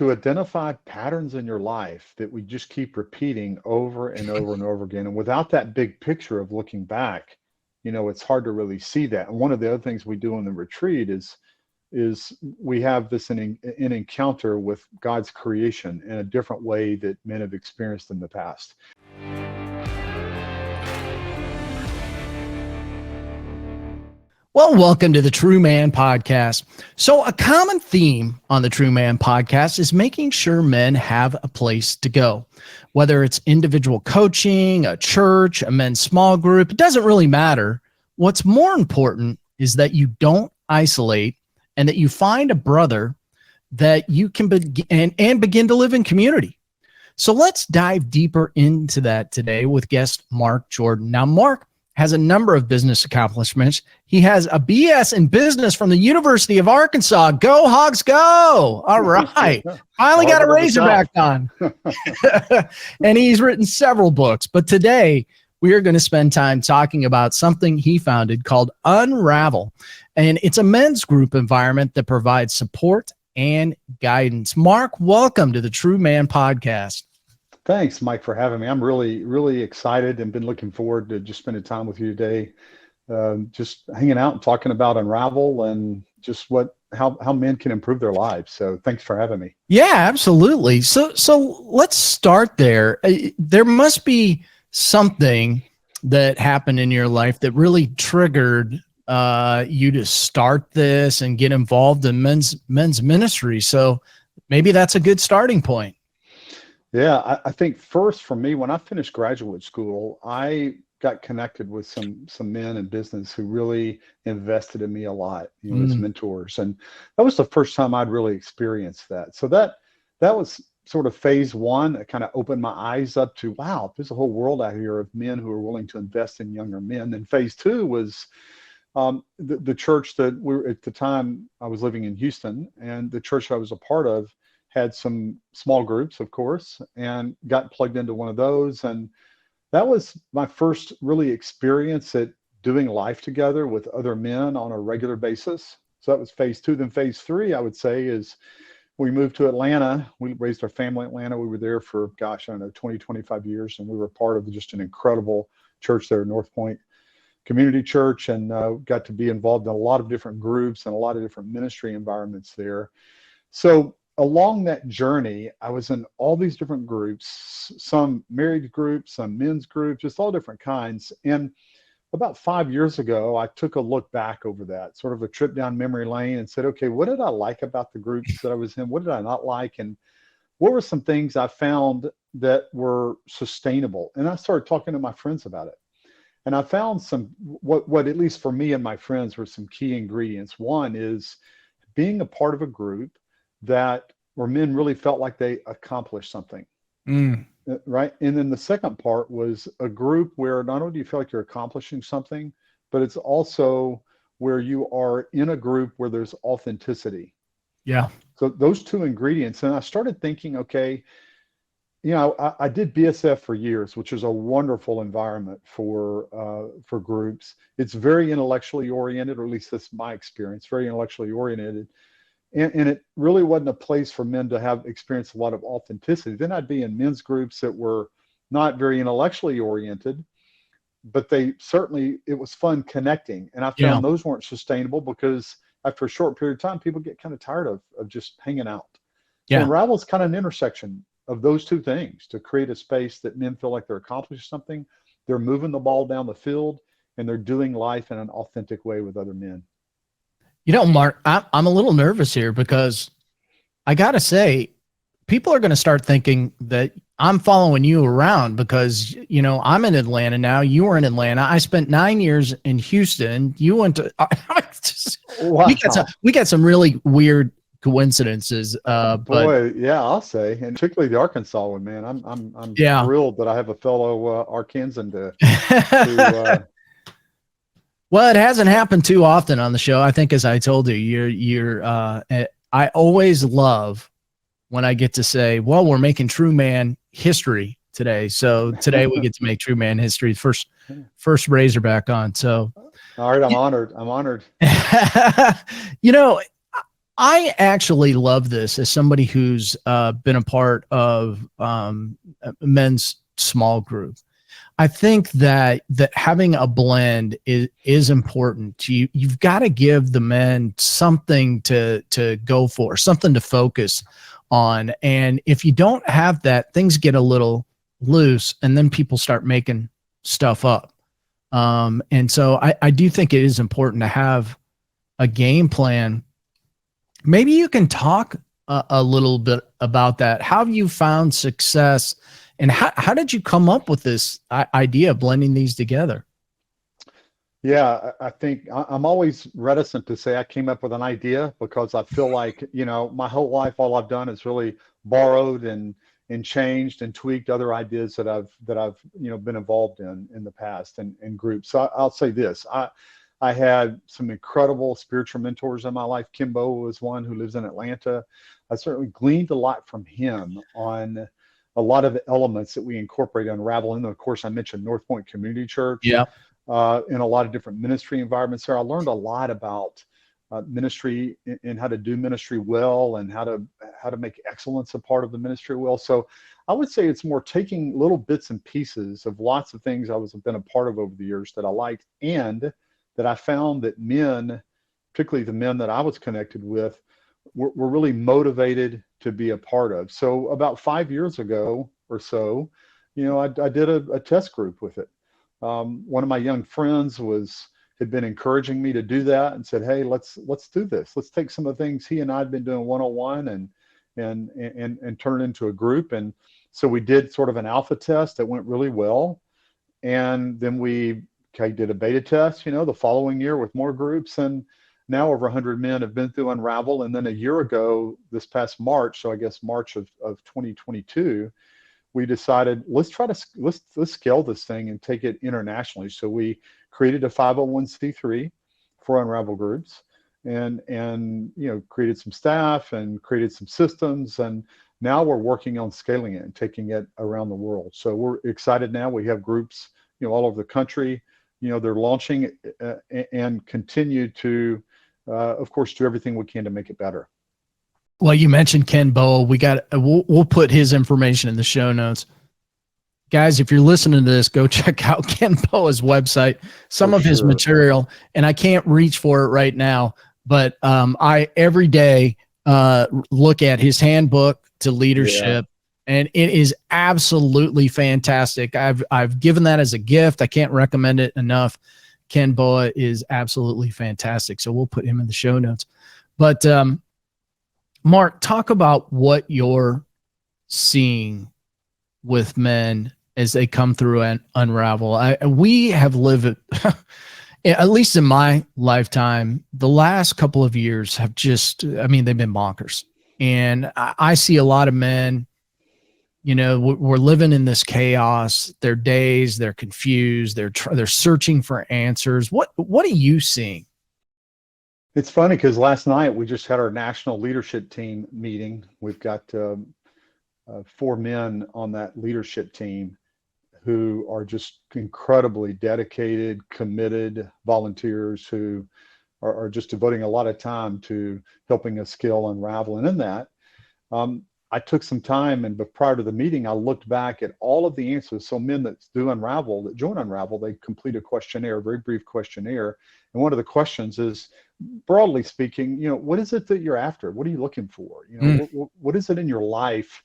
to identify patterns in your life that we just keep repeating over and over and over again. And without that big picture of looking back, it's hard to really see that. And one of the other things we do in the retreat is we have this an encounter with God's creation in a different way that men have experienced in the past. Well, welcome to the True Man Podcast. So a common theme on the True Man Podcast is making sure men have a place to go. Whether it's individual coaching, a church, a men's small group, it doesn't really matter. What's more important is that you don't isolate and that you find a brother that you can begin to live in community. So let's dive deeper into that today with guest Mark Jordan. Now, Mark has a number of business accomplishments. He has a BS in business from the University of Arkansas. Go Hogs, go! All right. Finally got a Razorback on. And he's written several books. But today, we are going to spend time talking about something he founded called Unravel. And it's a men's group environment that provides support and guidance. Mark, welcome to the True Man Podcast. Thanks, Mike, for having me. I'm really, really excited and been looking forward to just spending time with you today, just hanging out and talking about Unravel and just how men can improve their lives. So thanks for having me. Yeah, absolutely. So let's start there. There must be something that happened in your life that really triggered you to start this and get involved in men's ministry. So maybe that's a good starting point. Yeah, I think first for me, when I finished graduate school, I got connected with some men in business who really invested in me a lot, as mentors. And that was the first time I'd really experienced that. So that was sort of phase one. It kind of opened my eyes up to, wow, there's a whole world out here of men who are willing to invest in younger men. Then phase two was the church that at the time I was living in Houston, and the church I was a part of had some small groups, of course, and got plugged into one of those. And that was my first really experience at doing life together with other men on a regular basis. So that was phase two. Then phase three, I would say, is we moved to Atlanta. We raised our family in Atlanta. We were there for, 20, 25 years. And we were part of just an incredible church there, North Point Community Church, and got to be involved in a lot of different groups and a lot of different ministry environments there. So along that journey, I was in all these different groups, some married groups, some men's groups, just all different kinds. And about 5 years ago, I took a look back over that, sort of a trip down memory lane, and said, okay, what did I like about the groups that I was in? What did I not like? And what were some things I found that were sustainable? And I started talking to my friends about it. And I found what at least for me and my friends were some key ingredients. One is being a part of a group where men really felt like they accomplished something, right? And then the second part was a group where not only do you feel like you're accomplishing something, but it's also where you are in a group where there's authenticity. Yeah. So those two ingredients. And I started thinking, okay, I did BSF for years, which is a wonderful environment for groups. It's very intellectually oriented, or at least that's my experience, very intellectually oriented. And it really wasn't a place for men to have experienced a lot of authenticity. Then I'd be in men's groups that were not very intellectually oriented, but it was fun connecting. And I found those weren't sustainable because after a short period of time, people get kind of tired of just hanging out. So Unravel is kind of an intersection of those two things to create a space that men feel like they're accomplishing something, they're moving the ball down the field, and they're doing life in an authentic way with other men. Mark, I'm a little nervous here because I got to say, people are going to start thinking that I'm following you around because, I'm in Atlanta now. You were in Atlanta. I spent 9 years in Houston. You went to, wow. We got some really weird coincidences. Boy, yeah, I'll say, and particularly the Arkansas one, man. I'm thrilled that I have a fellow Arkansan to Well, it hasn't happened too often on the show. I think, as I told you, I always love when I get to say, well, we're making True Man history today. So today we get to make True Man history. First Razorback on. So, all right, I'm honored. I actually love this as somebody who's been a part of men's small group. I think that having a blend is important. You've got to give the men something to go for, something to focus on. And if you don't have that, things get a little loose, and then people start making stuff up. And so I do think it is important to have a game plan. Maybe you can talk a little bit about that. How have you found success, and how did you come up with this idea of blending these together? Yeah, I think I'm always reticent to say I came up with an idea, because I feel like, my whole life, all I've done is really borrowed and changed and tweaked other ideas that I've been involved in the past and groups. So I'll say this. I had some incredible spiritual mentors in my life. Kimbo was one, who lives in Atlanta. I certainly gleaned a lot from him on a lot of the elements that we incorporate on Unravel. And of course, I mentioned North Point Community Church, Yeah. in a lot of different ministry environments there. I learned a lot about ministry and how to do ministry well, and how to make excellence a part of the ministry well. So I would say it's more taking little bits and pieces of lots of things I've been a part of over the years that I liked, and that I found that men, particularly the men that I was connected with, were really motivated to be a part of. So about 5 years ago or so, I did a test group with it. One of my young friends had been encouraging me to do that, and said, "Hey, let's do this. Let's take some of the things he and I had been doing one-on-one, and turn it into a group." And so we did sort of an alpha test that went really well, and then we did a beta test, the following year with more groups, and now over 100 men have been through Unravel. And then a year ago, this past March, so I guess March of 2022, we decided, let's scale this thing and take it internationally. So we created a 501c3 for Unravel groups, and created some staff and created some systems, and now we're working on scaling it and taking it around the world. So we're excited now. We have groups all over the country. They're launching, and continue to, of course, do everything we can to make it better. Well, you mentioned Ken Boa. We'll put his information in the show notes. Guys, if you're listening to this, go check out Ken Boa's website, some of his material, and I can't reach for it right now, but I every day look at his handbook to leadership, and it is absolutely fantastic. I've given that as a gift. I can't recommend it enough. Ken Boa is absolutely fantastic. So we'll put him in the show notes. But Mark, talk about what you're seeing with men as they come through and Unravel. We have lived, at least in my lifetime, the last couple of years have they've been bonkers. And I see a lot of men, we're living in this chaos. They're dazed, they're confused, they're searching for answers. What are you seeing? It's funny, because last night we just had our national leadership team meeting. We've got 4 men on that leadership team who are just incredibly dedicated, committed volunteers, who are just devoting a lot of time to helping us scale Unravel. And in that, I took some time, and prior to the meeting, I looked back at all of the answers. So men that join Unravel, they complete a questionnaire, a very brief questionnaire. And one of the questions is, broadly speaking, what is it that you're after? What are you looking for? What is it in your life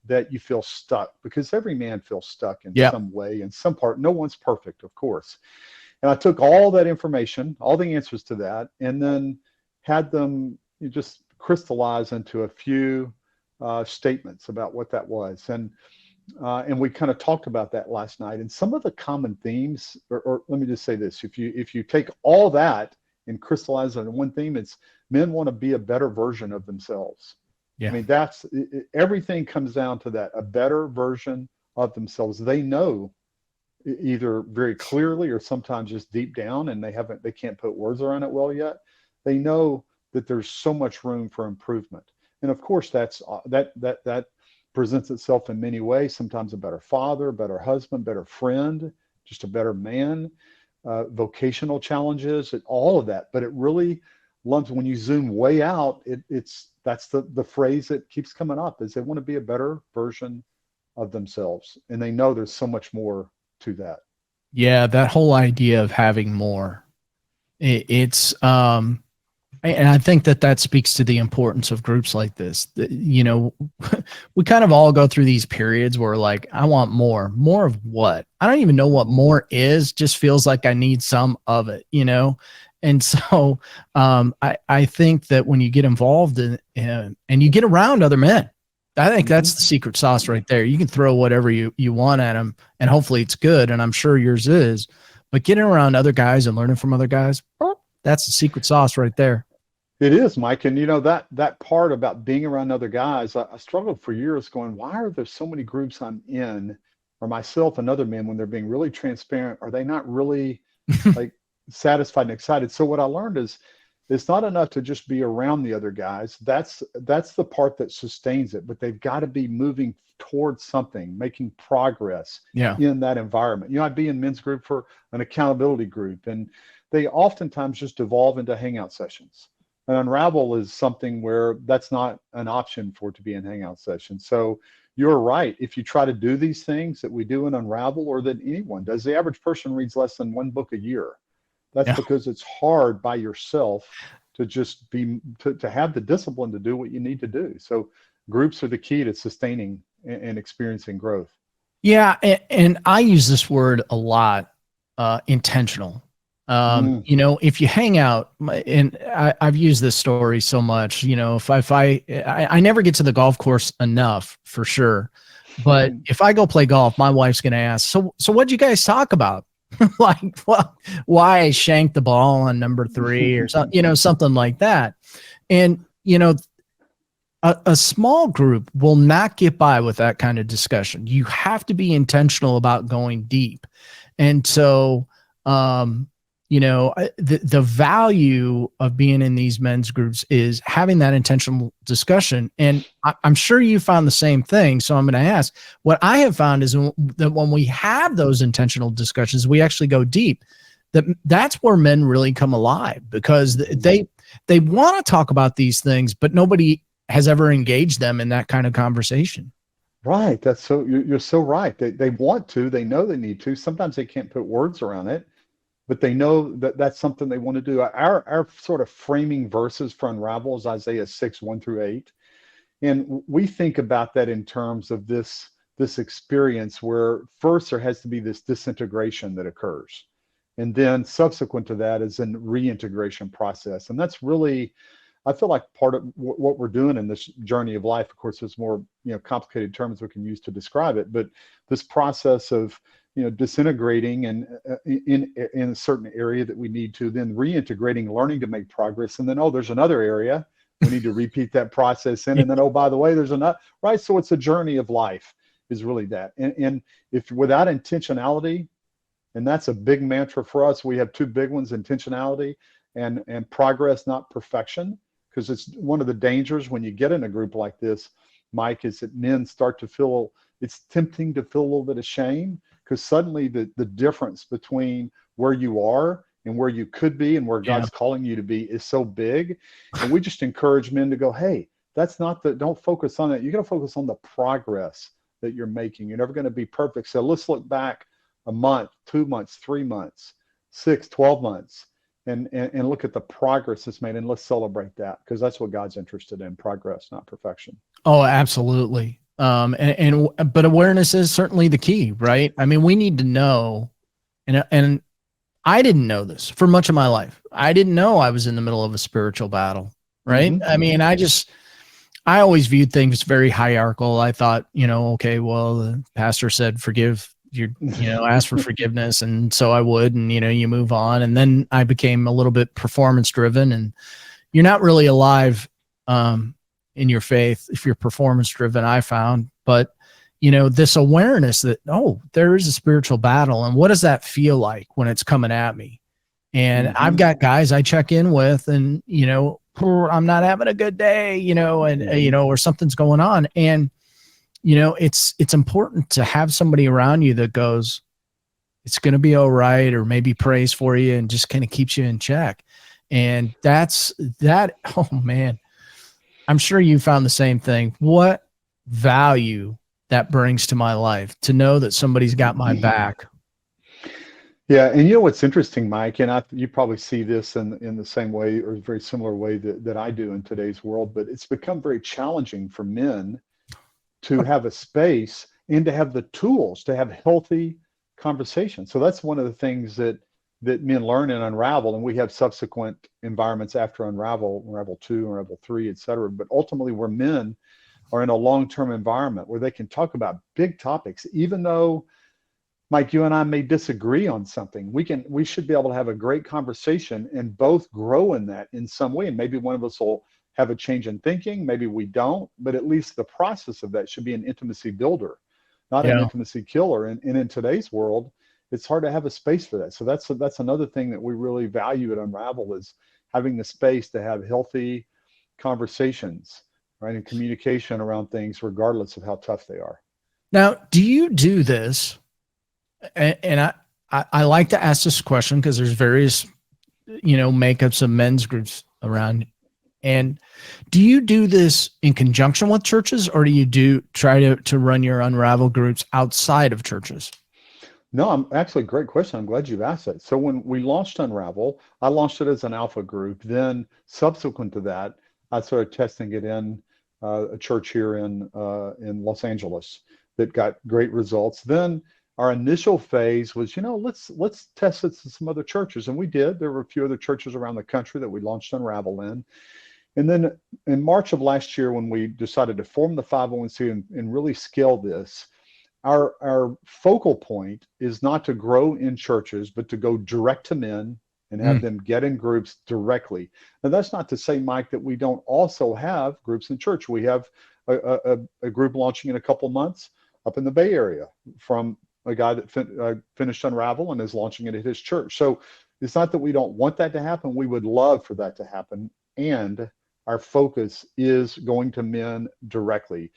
that you feel stuck? Because every man feels stuck in some way, in some part. No one's perfect, of course. And I took all that information, all the answers to that, and then had them just crystallize into a few statements about what that was. And we kind of talked about that last night. And some of the common themes, or let me just say this, if you take all that and crystallize it in one theme, it's men want to be a better version of themselves. Yeah. I mean, everything comes down to that, a better version of themselves. They know, either very clearly or sometimes just deep down, and they can't put words around it well yet. They know that there's so much room for improvement. And of course, that presents itself in many ways. Sometimes a better father, better husband, better friend, just a better man, vocational challenges, and all of that. But it really lumps. When you zoom way out, that's the phrase that keeps coming up is they want to be a better version of themselves. And they know there's so much more to that. Yeah, that whole idea of having more. It's and I think that speaks to the importance of groups like this. You know, we kind of all go through these periods where like, I want more. More of what? I don't even know what more is, just feels like I need some of it, you know? And so I think that when you get involved in and you get around other men, I think that's the secret sauce right there. You can throw whatever you want at them and hopefully it's good. And I'm sure yours is, but getting around other guys and learning from other guys, that's the secret sauce right there. It is, Mike. And you know, that part about being around other guys, I struggled for years going, why are there so many groups I'm in, or myself and other men, when they're being really transparent, are they not really like satisfied and excited? So what I learned is it's not enough to just be around the other guys. That's the part that sustains it, but they've got to be moving towards something, making progress Yeah. in that environment. You know, I'd be in men's group for an accountability group, and they oftentimes just evolve into hangout sessions. And Unravel is something where that's not an option for it to be in hangout sessions. So you're right. If you try to do these things that we do in Unravel, or that anyone does, the average person reads less than one book a year. That's because it's hard by yourself to just to have the discipline to do what you need to do. So groups are the key to sustaining and experiencing growth. Yeah. And I use this word a lot, intentional. You know, if you hang out, and I've used this story so much, you know, if I never get to the golf course enough for sure, but if I go play golf, my wife's going to ask, so what'd you guys talk about? Like, well, why I shanked the ball on number 3 or something, you know, something like that. And, you know, a small group will not get by with that kind of discussion. You have to be intentional about going deep. And so, you know, the value of being in these men's groups is having that intentional discussion. And I'm sure you found the same thing. So I'm going to ask, what I have found is that when we have those intentional discussions, we actually go deep. That's where men really come alive, because they want to talk about these things, but nobody has ever engaged them in that kind of conversation. Right. That's so, you're so right. They want to, they know they need to. Sometimes they can't put words around it, but they know that that's something they want to do. Our sort of framing verses for Unravel is Isaiah 6:1-8. And we think about that in terms of this experience where first there has to be this disintegration that occurs. And then subsequent to that is a reintegration process. And that's really, I feel like part of what we're doing in this journey of life. Of course, there's more, you know, complicated terms we can use to describe it, but this process of, you know, disintegrating and in a certain area that we need to, then reintegrating, learning to make progress, and then, oh, there's another area we need to repeat that process in, and then, oh, by the way, there's another, right? So it's a journey of life is really that. And if without intentionality, and that's a big mantra for us, we have two big ones: intentionality and progress, not perfection. Because it's one of the dangers when you get in a group like this, Mike, is that men start to feel, it's tempting to feel a little bit of shame, because suddenly the difference between where you are and where you could be and where God's calling you to be is so big. And we just encourage men to go, hey, that's not don't focus on that. You're going to focus on the progress that you're making. You're never going to be perfect. So let's look back a month, 2 months, 3 months, 6, 12 months, and look at the progress that's made, and let's celebrate that, because that's what God's interested in: progress, not perfection. Oh, absolutely. But awareness is certainly the key, right? I mean, we need to know, and I didn't know this for much of my life. I didn't know I was in the middle of a spiritual battle, right? I mean, I always viewed things very hierarchical. I thought, you know, okay, well, the pastor said, forgive you know, ask for forgiveness. And so I would, and, you know, you move on. And then I became a little bit performance driven, and you're not really alive, in your faith if you're performance driven, I found. But, you know, this awareness that, oh, there is a spiritual battle, and what does that feel like when it's coming at me? And I've got guys I check in with, and, you know, I'm not having a good day, you know, and, you know, or something's going on. And, you know, it's important to have somebody around you that goes, it's going to be all right, or maybe prays for you and just kind of keeps you in check. And that's that. Oh man, I'm sure you found the same thing. What value that brings to my life to know that somebody's got my back. Yeah, and you know what's interesting, Mike, and you probably see this in the same way or very similar way that I do in today's world, but it's become very challenging for men to have a space and to have the tools to have healthy conversation. So that's one of the things that men learn in Unravel, and we have subsequent environments after Unravel, Unravel 2, Unravel 3, et cetera. But ultimately, where men are in a long-term environment where they can talk about big topics, even though Mike, you and I may disagree on something. We should be able to have a great conversation and both grow in that in some way. And maybe one of us will have a change in thinking, maybe we don't, but at least the process of that should be an intimacy builder, not an intimacy killer. And in today's world, it's hard to have a space for that. So that's another thing that we really value at Unravel is having the space to have healthy conversations, right? And communication around things, regardless of how tough they are. Now, do you do this? And I like to ask this question because there's various, makeups of men's groups around. And do you do this in conjunction with churches, or do you try to run your Unravel groups outside of churches? No, I'm actually great question. I'm glad you've asked that. So when we launched Unravel, I launched it as an alpha group. Then subsequent to that, I started testing it in a church here in Los Angeles that got great results. Then our initial phase was, let's test it in some other churches. And we did. There were a few other churches around the country that we launched Unravel in. And then in March of last year, when we decided to form the 501c and really scale this, our focal point is not to grow in churches, but to go direct to men and have them get in groups directly. Now, that's not to say, Mike, that we don't also have groups in church. We have a group launching in a couple months up in the Bay Area from a guy that finished Unravel and is launching it at his church. So it's not that we don't want that to happen. We would love for that to happen. And our focus is going to men directly.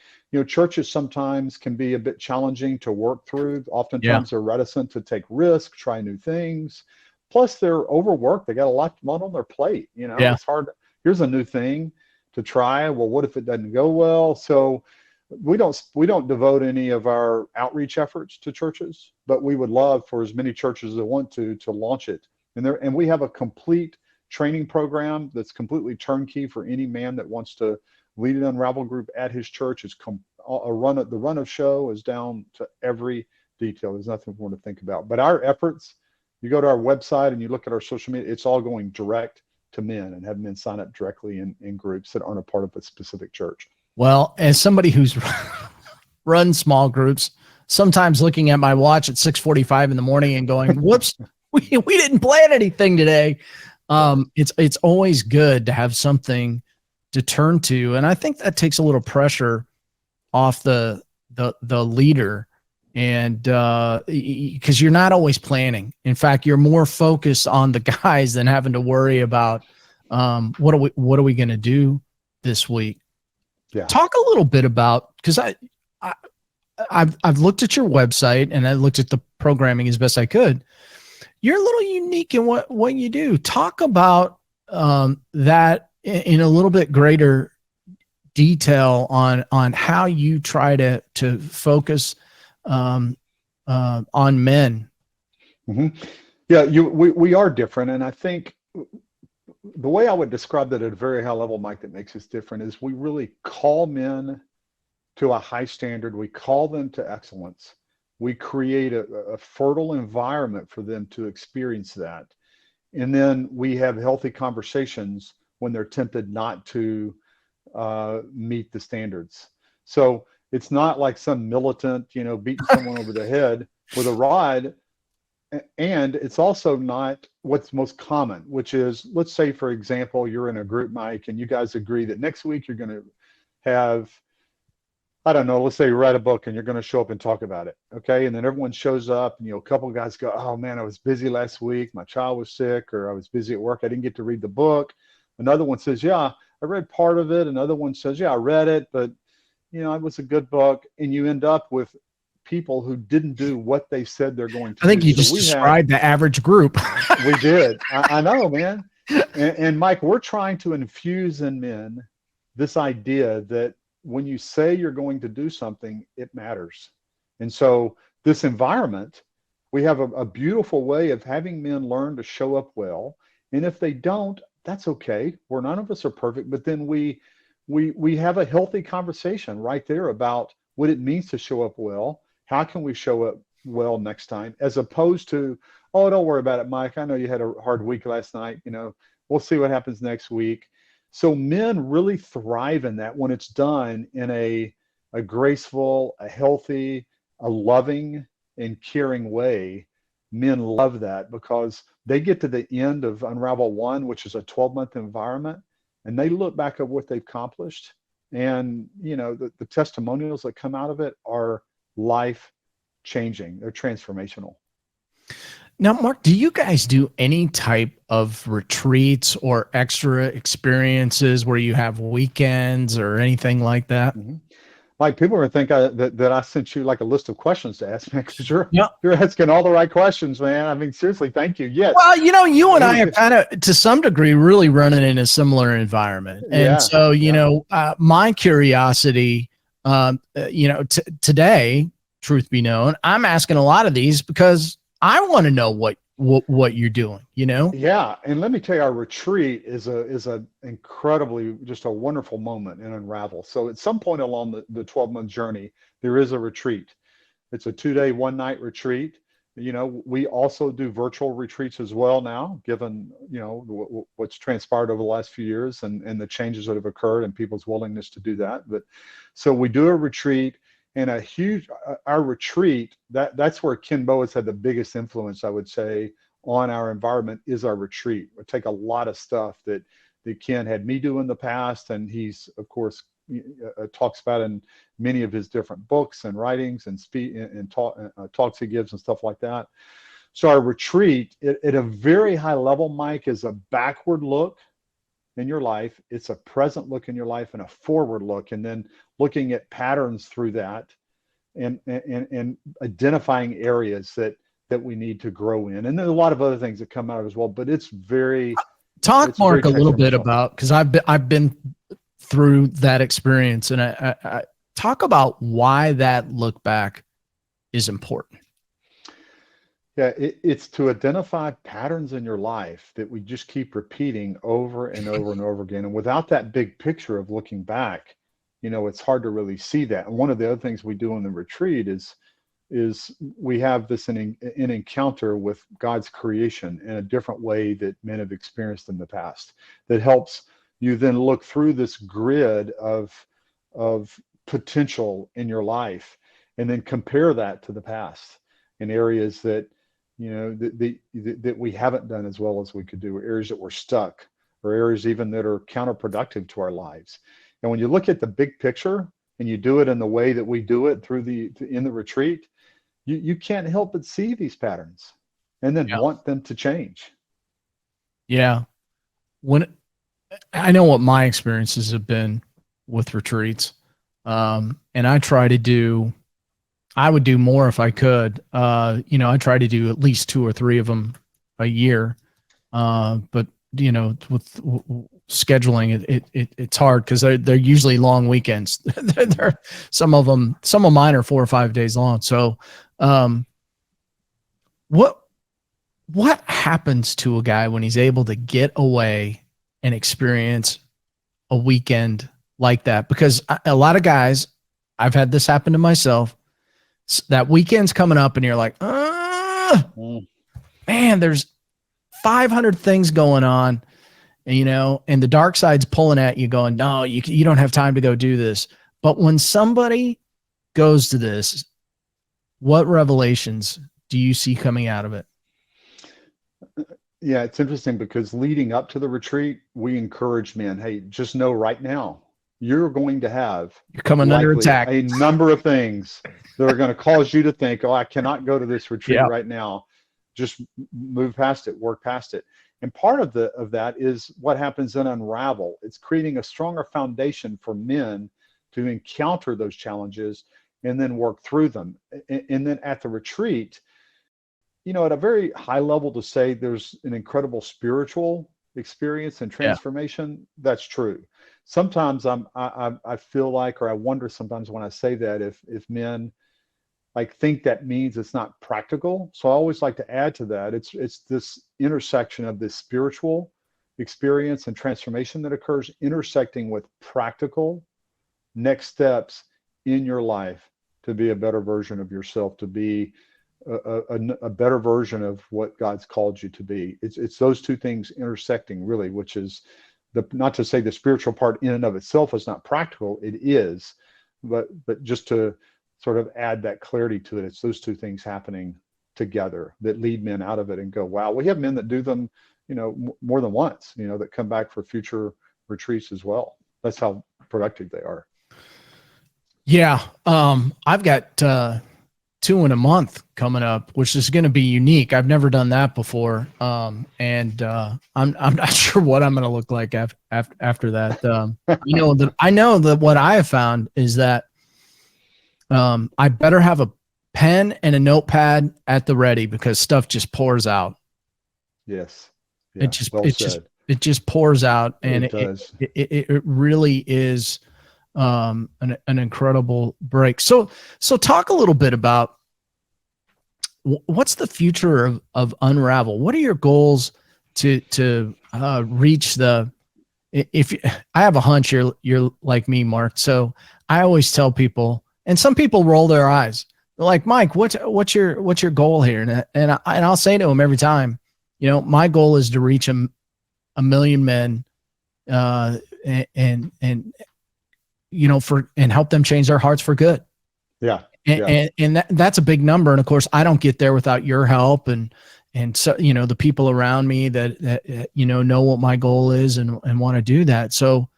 Churches sometimes can be a bit challenging to work through. Oftentimes they're reticent to take risks, try new things. Plus they're overworked. They got a lot on their plate. It's hard. Here's a new thing to try. Well, what if it doesn't go well? So we don't devote any of our outreach efforts to churches, but we would love for as many churches that want to launch it. And we have a complete training program that's completely turnkey for any man that wants to lead an Unravel group at his church. The run of show is down to every detail. There's nothing more to think about. But our efforts, you go to our website and you look at our social media, it's all going direct to men and have men sign up directly in groups that aren't a part of a specific church. Well, as somebody who's run small groups, sometimes looking at my watch at 6:45 in the morning and going, whoops, we didn't plan anything today. It's always good to have something to turn to. And I think that takes a little pressure off the leader, and because you're not always planning. In fact, you're more focused on the guys than having to worry about what are we going to do this week. Yeah. Talk a little bit about, because I've looked at your website and I looked at the programming as best I could. You're a little unique in what you do. Talk about that in a little bit greater detail on how you try to focus on men. Mm-hmm. Yeah, we are different, and I think the way I would describe that at a very high level, Mike, that makes us different is we really call men to a high standard. We call them to excellence. We create a fertile environment for them to experience that. And then we have healthy conversations when they're tempted not to meet the standards. So it's not like some militant, beating someone over the head with a rod. And it's also not what's most common, which is, let's say, for example, you're in a group, Mike, and you guys agree that next week you're going to have, I don't know, let's say you write a book and you're going to show up and talk about it. Okay. And then everyone shows up and, a couple of guys go, oh man, I was busy last week. My child was sick, or I was busy at work. I didn't get to read the book. Another one says, yeah, I read part of it. Another one says, yeah, I read it, but it was a good book. And you end up with people who didn't do what they said they're going to do. I think you just described the average group. We did. I know, man. And Mike, we're trying to infuse in men this idea that when you say you're going to do something, it matters. And so this environment, we have a beautiful way of having men learn to show up well. And if they don't, that's okay. We're none of us are perfect, but then we have a healthy conversation right there about what it means to show up well. How can we show up well next time, as opposed to, oh, don't worry about it, Mike. I know you had a hard week last night. We'll see what happens next week. So men really thrive in that when it's done in a graceful, a healthy, a loving, and caring way. Men love that because they get to the end of Unravel 1, which is a 12-month environment, and they look back at what they've accomplished. And, the testimonials that come out of it are life changing. They're transformational. Now, Mark, do you guys do any type of retreats or extra experiences where you have weekends or anything like that? Mm-hmm. Like, people are going to think that I sent you like a list of questions to ask me, because you're asking all the right questions, man. I mean, seriously, thank you. Yes. Well, you and I are kind of, to some degree, really running in a similar environment. And so, my curiosity, today, truth be known, I'm asking a lot of these because I want to know what you're doing, Yeah. And let me tell you, our retreat is a incredibly, just a wonderful moment in Unravel. So at some point along the 12-month journey, there is a retreat. It's a 2-day, 1-night retreat. We also do virtual retreats as well now, given, what's transpired over the last few years and the changes that have occurred and people's willingness to do that. But so we do a retreat. And our retreat, that's where Ken Bo has had the biggest influence, I would say, on our environment, is our retreat. We take a lot of stuff that Ken had me do in the past, and he's, of course, talks about in many of his different books and writings and talks he gives and stuff like that. So our retreat, at a very high level, Mike, is a backward look in your life. It's a present look in your life and a forward look, and then looking at patterns through that and identifying areas that we need to grow in. And there's a lot of other things that come out as well, but it's very Mark, a little bit about, because I've been through that experience, and I talk about why that look back is important. Yeah, it's to identify patterns in your life that we just keep repeating over and over and over again. And without that big picture of looking back, it's hard to really see that. And one of the other things we do in the retreat is we have this an encounter with God's creation in a different way that men have experienced in the past, that helps you then look through this grid of potential in your life and then compare that to the past in areas that that we haven't done as well as we could do, or areas that we're stuck, or areas even that are counterproductive to our lives. And when you look at the big picture and you do it in the way that we do it in the retreat, you can't help but see these patterns and then want them to change. Yeah. When I know what my experiences have been with retreats, and I would do more if I could. I try to do at least 2 or 3 of them a year. But with scheduling, it's hard because they're usually long weekends. Some of mine are 4 or 5 days long. So, what happens to a guy when he's able to get away and experience a weekend like that? Because a lot of guys, I've had this happen to myself. That weekend's coming up and you're like, man, there's 500 things going on, and the dark side's pulling at you going, no, you don't have time to go do this. But when somebody goes to this, what revelations do you see coming out of it? Yeah, it's interesting because leading up to the retreat, we encourage men, hey, just know right now, you're going to have under attack. A number of things that are going to cause you to think, oh, I cannot go to this retreat right now. Just move past it, work past it. And part of that is what happens in Unravel. It's creating a stronger foundation for men to encounter those challenges and then work through them. And then at the retreat, at a very high level, to say there's an incredible spiritual experience and Yeah. transformation, that's true. Sometimes I feel like, or I wonder sometimes when I say that, if men like think that means it's not practical. So I always like to add to that. It's this intersection of this spiritual experience and transformation that occurs intersecting with practical next steps in your life to be a better version of yourself, to be a better version of what God's called you to be. It's those two things intersecting really, which is not to say the spiritual part in and of itself is not practical. It is, but just to sort of add that clarity to it, it's those two things happening together that lead men out of it and go, wow, we have men that do them, more than once, that come back for future retreats as well. That's how productive they are. Yeah. I've got 2 in a month coming up, which is going to be unique. I've never done that before. I'm not sure what I'm going to look like after that. I know that what I have found is that I better have a pen and a notepad at the ready because stuff just pours out. Yes. Yeah, it just pours out, and it does. It really is an incredible break. So talk a little bit about what's the future of Unravel. What are your goals to reach if I have a hunch you're like me, Mark. So I always tell people, and some people roll their eyes. They're like, Mike, what's your goal here? And I'll say to them every time, my goal is to reach a million men, and help them change their hearts for good. Yeah. And that's a big number. And of course, I don't get there without your help and so, the people around me that know what my goal is and want to do that. So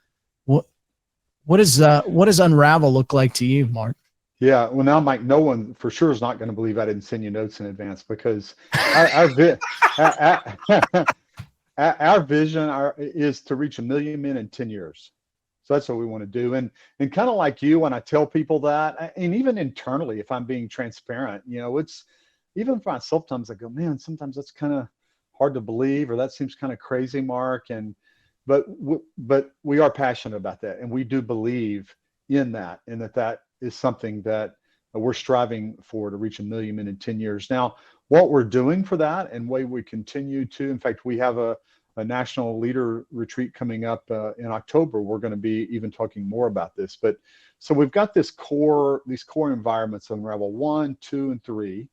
what does Unravel look like to you, Mark? Yeah. Well, now, Mike, no one for sure is not going to believe I didn't send you notes in advance, because our vision is to reach 1 million men in 10 years. So that's what we want to do. And kind of like you, when I tell people that, and even internally, if I'm being transparent, it's even for myself, sometimes I go, man, sometimes that's kind of hard to believe, or that seems kind of crazy, Mark. But we are passionate about that. And we do believe in that, and that is something that we're striving for, to reach 1 million men in 10 years. Now, what we're doing for that, and way we continue to, in fact, we have a national leader retreat coming up in October. We're going to be even talking more about this. But so we've got these core environments, Unravel 1, 2, and 3.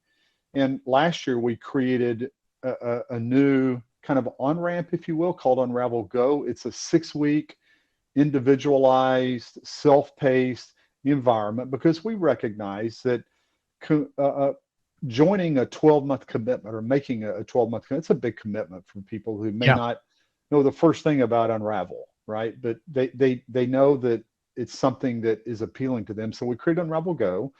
And last year we created a new kind of on-ramp, if you will, called Unravel Go. It's a 6-week individualized, self-paced environment, because we recognize that joining a 12-month commitment, or making a 12-month commitment, it's a big commitment for people who may not know the first thing about Unravel, right? But they know that it's something that is appealing to them. So we created Unravel Go.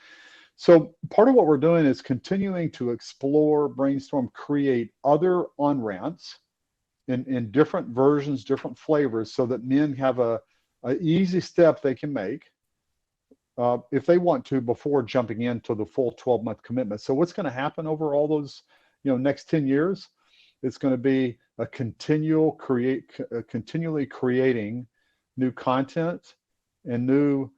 So part of what we're doing is continuing to explore, brainstorm, create other on-ramps in different versions, different flavors, so that men have a easy step they can make if they want to, before jumping into the full 12-month commitment. So what's going to happen over all those, next 10 years? It's going to be continually creating new content and new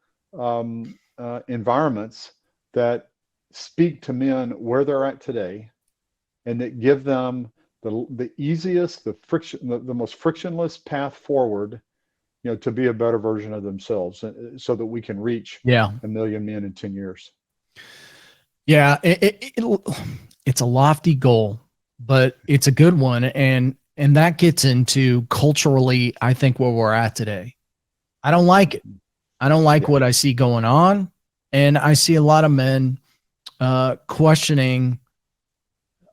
environments that speak to men where they're at today, and that give them the easiest, the most frictionless path forward, to be a better version of themselves, so that we can reach 1 million men in 10 years. Yeah, it's a lofty goal, but it's a good one. And that gets into culturally, I think, where we're at today. I don't like it. I don't like what I see going on. And I see a lot of men questioning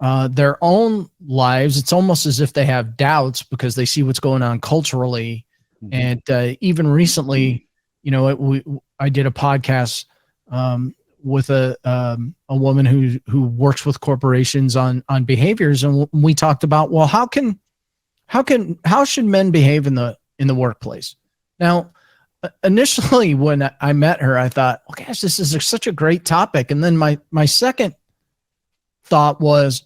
their own lives. It's almost as if they have doubts because they see what's going on culturally. And even recently, I did a podcast with a woman who works with corporations on behaviors, and we talked about, well, how should men behave in the workplace? Now, initially when I met her, I thought, oh gosh, this is such a great topic, and then my second thought was,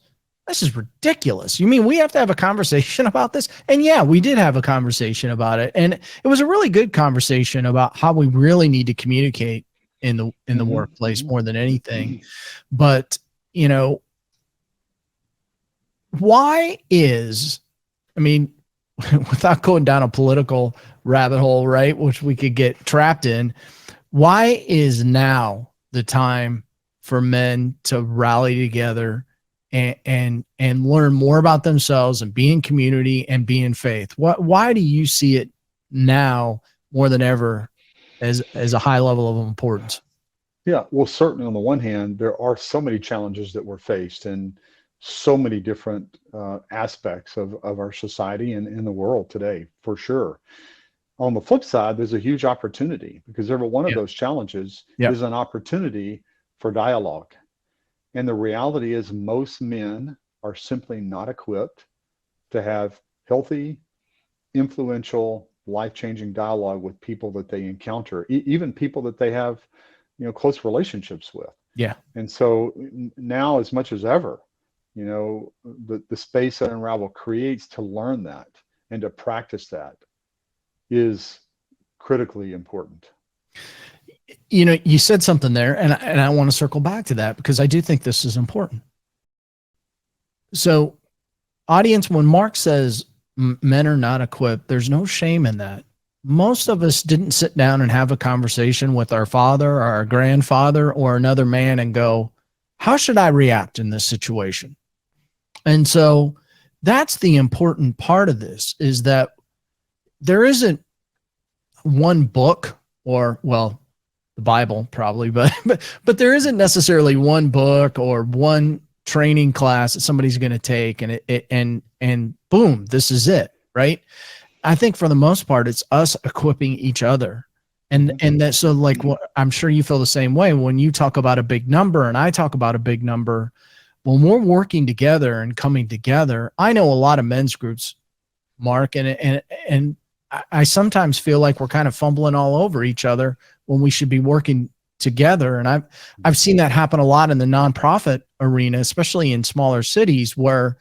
this is ridiculous. You mean we have to have a conversation about this? And yeah, we did have a conversation about it. And it was a really good conversation about how we really need to communicate in the workplace more than anything. But, you know, why is, I mean, without going down a political rabbit hole, right, which we could get trapped in, why is now the time for men to rally together and learn more about themselves and be in community and be in faith? Why do you see it now more than ever as a high level of importance? Yeah, well, certainly on the one hand, there are so many challenges that we're faced and so many different aspects of our society and in the world today, for sure. On the flip side, there's a huge opportunity because every one of Yeah. those challenges Yeah. is an opportunity for dialogue. And the reality is most men are simply not equipped to have healthy, influential, life-changing dialogue with people that they encounter, even people that they have, close relationships with. Yeah. And so now, as much as ever, the space that Unravel creates to learn that and to practice that is critically important. You know, you said something there, and I want to circle back to that because I do think this is important. So, audience, when Mark says men are not equipped, there's no shame in that. Most of us didn't sit down and have a conversation with our father or our grandfather or another man and go, how should I react in this situation? And so that's the important part of this, is that there isn't one book, or, well, the Bible probably, but there isn't necessarily one book or one training class that somebody's going to take and boom, this is it, right? I think for the most part, it's us equipping each other. And that, so like, what I'm sure you feel the same way when you talk about a big number and I talk about a big number. When we're working together and coming together, I know a lot of men's groups, Mark, and I sometimes feel like we're kind of fumbling all over each other when we should be working together. And I've seen that happen a lot in the nonprofit arena, especially in smaller cities where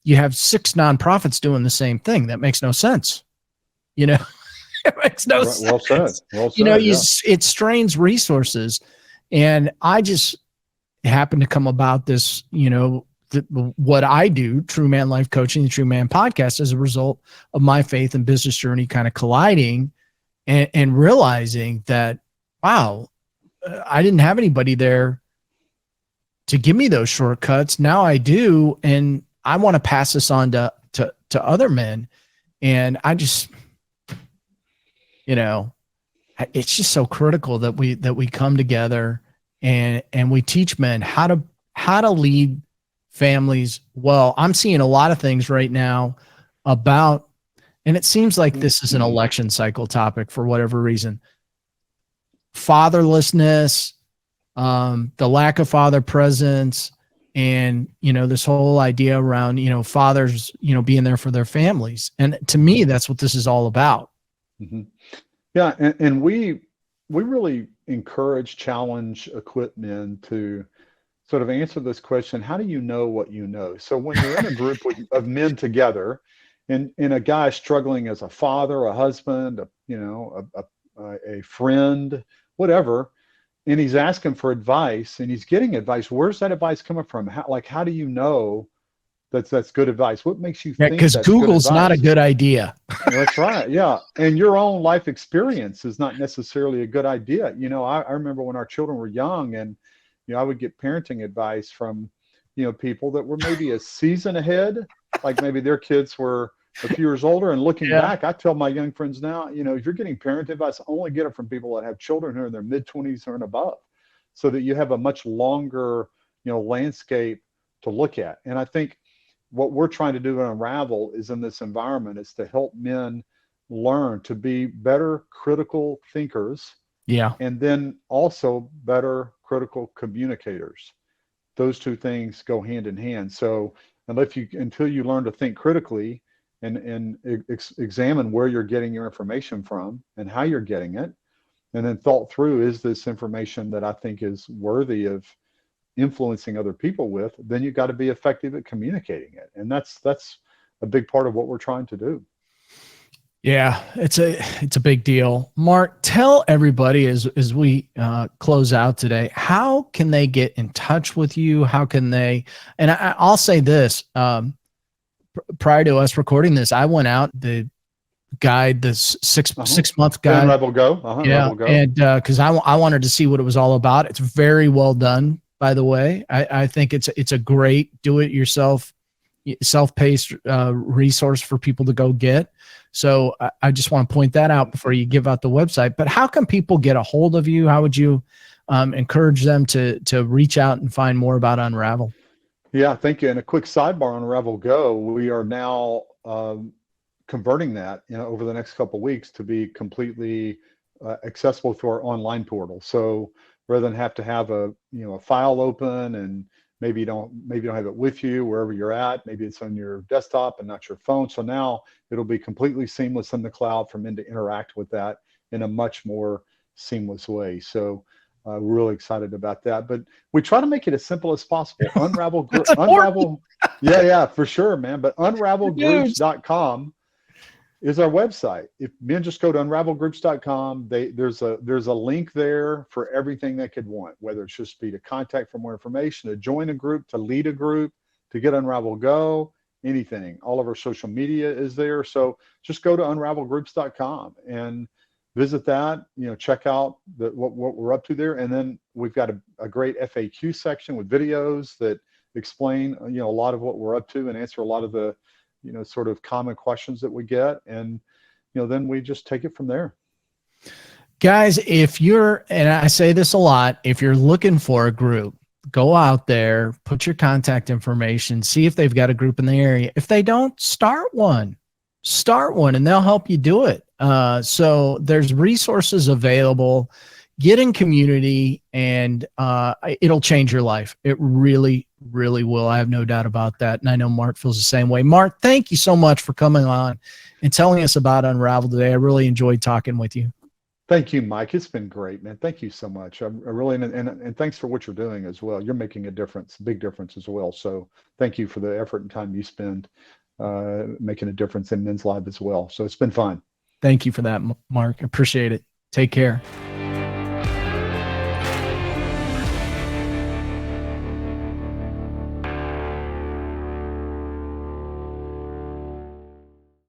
you have 6 nonprofits doing the same thing. That makes no sense. You know, it makes no sense. Well said. Well said. You know, it strains resources. And I just happen to come about this, what I do, True Man Life Coaching, the True Man Podcast, as a result of my faith and business journey kind of colliding and realizing that, wow, I didn't have anybody there to give me those shortcuts. Now I do. And I want to pass this on to other men. And I just, it's just so critical that we come together and we teach men how to lead families well. I'm seeing a lot of things right now about, and it seems like this is an election cycle topic for whatever reason, fatherlessness, the lack of father presence, and, this whole idea around, fathers, being there for their families. And to me, that's what this is all about. Mm-hmm. Yeah. And we really encourage, challenge, equip men to sort of answer this question: how do you know what you know? So when you're in a group of men together, and a guy struggling as a father, a husband, a friend, whatever, and he's asking for advice and he's getting advice, where's that advice coming from? How do you know that's good advice? What makes you think because that's Google's good not a good idea. That's right. Yeah. And your own life experience is not necessarily a good idea. I remember when our children were young and, I would get parenting advice from, people that were maybe a season ahead, like maybe their kids were a few years older. And looking back, I tell my young friends now, if you're getting parent advice, only get it from people that have children who are in their mid-20s or and above, so that you have a much longer, landscape to look at. And I think what we're trying to do in Unravel is, in this environment, is to help men learn to be better critical thinkers. Yeah. And then also better critical communicators. Those two things go hand in hand. So until you learn to think critically and examine where you're getting your information from and how you're getting it, and then thought through, is this information that I think is worthy of influencing other people with, then you've got to be effective at communicating it. And that's a big part of what we're trying to do. Yeah, it's a big deal. Mark, tell everybody as we close out today, how can they get in touch with you? How can they? And I'll say this: prior to us recording this, I went out the guide, this 6-month guide. Unravel Go. Yeah, Unravel Go. and because I wanted to see what it was all about. It's very well done, by the way. I think it's a great do-it-yourself, self-paced resource for people to go get. So I just want to point that out before you give out the website. But how can people get a hold of you? How would you encourage them to reach out and find more about Unravel? Yeah, thank you. And a quick sidebar on Unravel Go, we are now converting that, over the next couple of weeks to be completely accessible through our online portal. So rather than have to have a file open, and maybe you don't have it with you wherever you're at, maybe it's on your desktop and not your phone. So now it'll be completely seamless in the cloud for men to interact with that in a much more seamless way. So we're really excited about that. But we try to make it as simple as possible. Unravel, yeah, for sure, man. But unravelgroups.com is our website. If men just go to unravelgroups.com, there's a link there for everything they could want, whether it's just be to contact for more information, to join a group, to lead a group, to get Unravel Go, anything. All of our social media is there. So just go to unravelgroups.com and visit that, check out what we're up to there. And then we've got a great FAQ section with videos that explain, a lot of what we're up to and answer a lot of the sort of common questions that we get. And, then we just take it from there. Guys, and I say this a lot, if you're looking for a group, go out there, put your contact information, see if they've got a group in the area. If they don't, start one and they'll help you do it. So there's resources available. Get in community, and it'll change your life. It really, really will. I have no doubt about that. And I know Mark feels the same way. Mark, thank you so much for coming on and telling us about Unravel today. I really enjoyed talking with you. Thank you, Mike. It's been great, man. Thank you so much. I really, and thanks for what you're doing as well. You're making a difference, big difference as well. So thank you for the effort and time you spend making a difference in men's lives as well. So it's been fun. Thank you for that, Mark. Appreciate it. Take care.